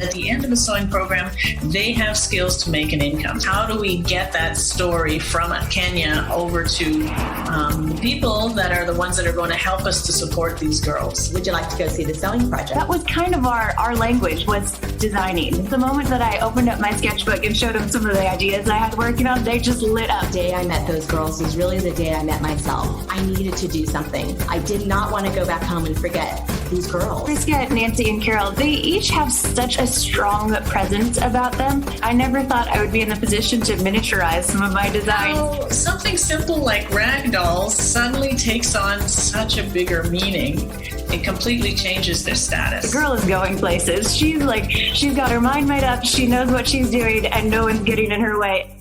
At the end of the sewing program, they have skills to make an income. How do we get that story from Kenya over to people that are the ones that are going to help us to support these girls? Would you like to go see the sewing project? That was kind of our language, was designing. The moment that I opened up my sketchbook and showed them some of the ideas I had working on, they just lit up. The day I met those girls was really the day I met myself. I needed to do something. I did not want to go back home and forget these girls. Brisket, Nancy, and Carol, they each have such a strong presence about them. I never thought I would be in the position to miniaturize some of my designs. How something simple like Ragdoll suddenly takes on such a bigger meaning. It completely changes their status. The girl is going places. She's got her mind made up. She knows what she's doing, and no one's getting in her way.